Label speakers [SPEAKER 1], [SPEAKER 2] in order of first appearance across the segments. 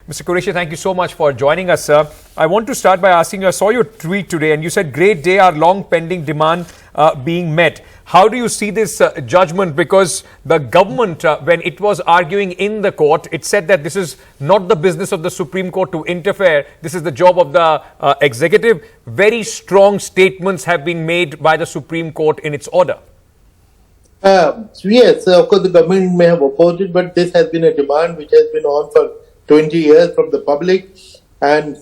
[SPEAKER 1] Mr. Qureshi, thank you so much for joining us, sir. I want to start by asking you, I saw your tweet today and you said, great day, our long pending demand being met. How do you see this judgment? Because the government, when it was arguing in the court, it said that this is not the business of the Supreme Court to interfere. This is the job of the executive. Very strong statements have been made by the Supreme Court in its order.
[SPEAKER 2] Yes, of course, the government may have opposed it, but this has been a demand which has been on for 20 years from the public, and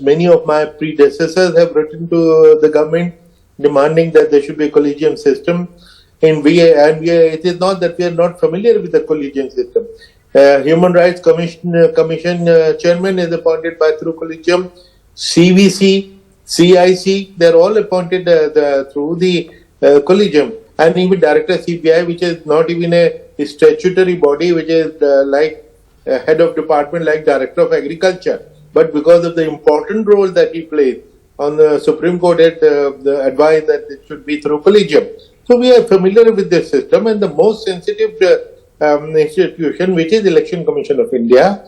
[SPEAKER 2] many of my predecessors have written to the government demanding that there should be a collegium system in VA, and it is not that we are not familiar with the collegium system. Human Rights Commission chairman is appointed by through collegium, CVC, CIC, they are all appointed through the collegium, and even Director CBI, which is not even a statutory body, which is like head of department like Director of Agriculture, but because of the important role that he plays on the Supreme Court had advised that it should be through collegium. So we are familiar with this system, and the most sensitive institution, which is Election Commission of India,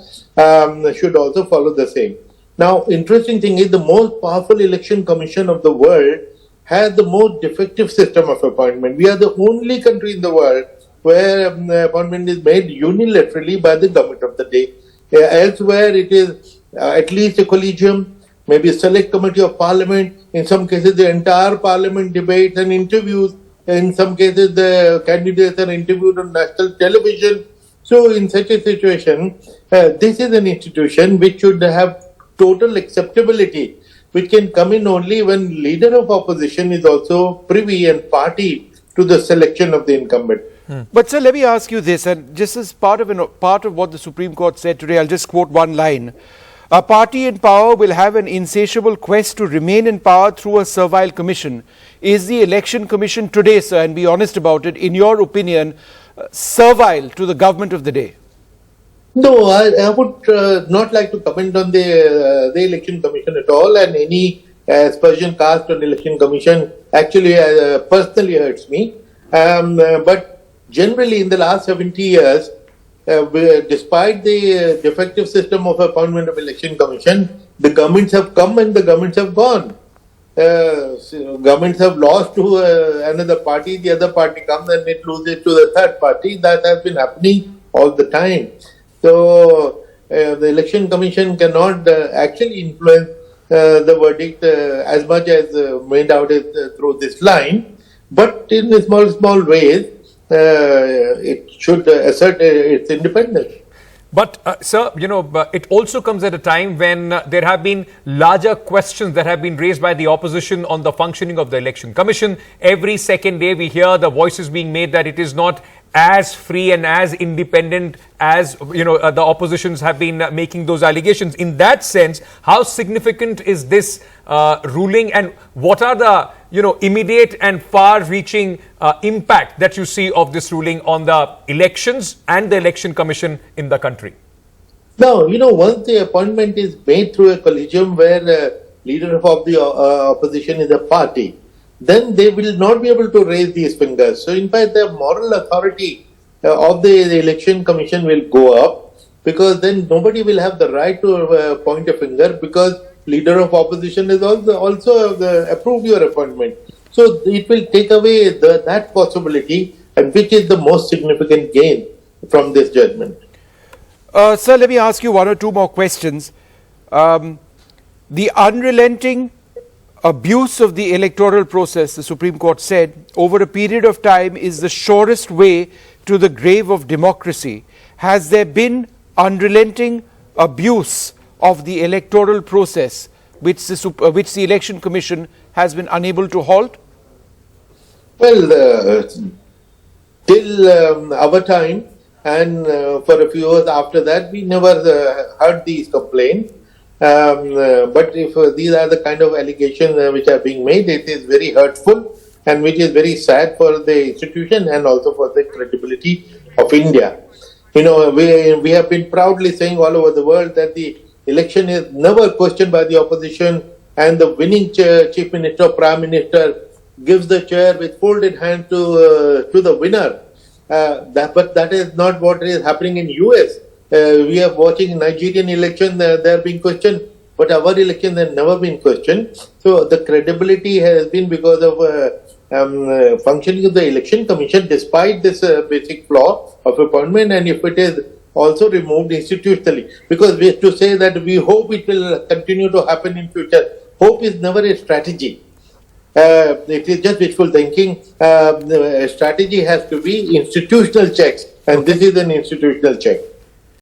[SPEAKER 2] should also follow the same. Now, interesting thing is the most powerful election commission of the world has the most defective system of appointment. We are the only country in the world where appointment is made unilaterally by the government of the day. Elsewhere, it is at least a collegium, maybe a select committee of parliament. In some cases, the entire parliament debates and interviews. In some cases, the candidates are interviewed on national television. So, in such a situation, this is an institution which should have total acceptability, which can come in only when leader of opposition is also privy and party to the selection of the incumbent.
[SPEAKER 3] But sir, let me ask you this, and just as part of what the Supreme Court said today, I'll just quote one line. A party in power will have an insatiable quest to remain in power through a servile commission. Is the election commission today, sir, and be honest about it, in your opinion, servile to the government of the day?
[SPEAKER 2] No, I would not like to comment on the election commission at all, and any aspersion cast on the election commission actually personally hurts me. But generally, in the last 70 years, despite the defective system of appointment of election commission, the governments have come and the governments have gone. Governments have lost to another party, the other party comes and it loses to the third party. That has been happening all the time. So, the election commission cannot actually influence the verdict as much as made out through this line, but in small ways, it should assert its independence.
[SPEAKER 1] But, sir, it also comes at a time when there have been larger questions that have been raised by the opposition on the functioning of the Election Commission. Every second day we hear the voices being made that it is not as free and as independent as, the oppositions have been making those allegations. In that sense, how significant is this ruling, and what are the, immediate and far-reaching impact that you see of this ruling on the elections and the Election Commission in the country?
[SPEAKER 2] Now, once the appointment is made through a collegium where leader of the opposition is a party, then they will not be able to raise these fingers. So, in fact, the moral authority of the election commission will go up, because then nobody will have the right to point a finger, because leader of opposition is also approve your appointment. So, it will take away that possibility, and which is the most significant gain from this judgment.
[SPEAKER 3] Sir, let me ask you one or two more questions. The unrelenting abuse of the electoral process, the Supreme Court said, over a period of time is the surest way to the grave of democracy. Has there been unrelenting abuse of the electoral process which the Election Commission has been unable to halt?
[SPEAKER 2] Well, till our time and for a few years after that, we never heard these complaints. But if these are the kind of allegations which are being made, it is very hurtful and which is very sad for the institution and also for the credibility of India. We have been proudly saying all over the world that the election is never questioned by the opposition, and the winning chief minister or prime minister gives the chair with folded hand to the winner. But that is not what is happening in US. We are watching Nigerian election, they are being questioned, but our election have never been questioned. So the credibility has been because of functioning of the election commission, despite this basic flaw of appointment, and if it is also removed institutionally, because we have to say that we hope it will continue to happen in future. Hope is never a strategy. It is just wishful thinking. A strategy has to be institutional checks, and this is an institutional check.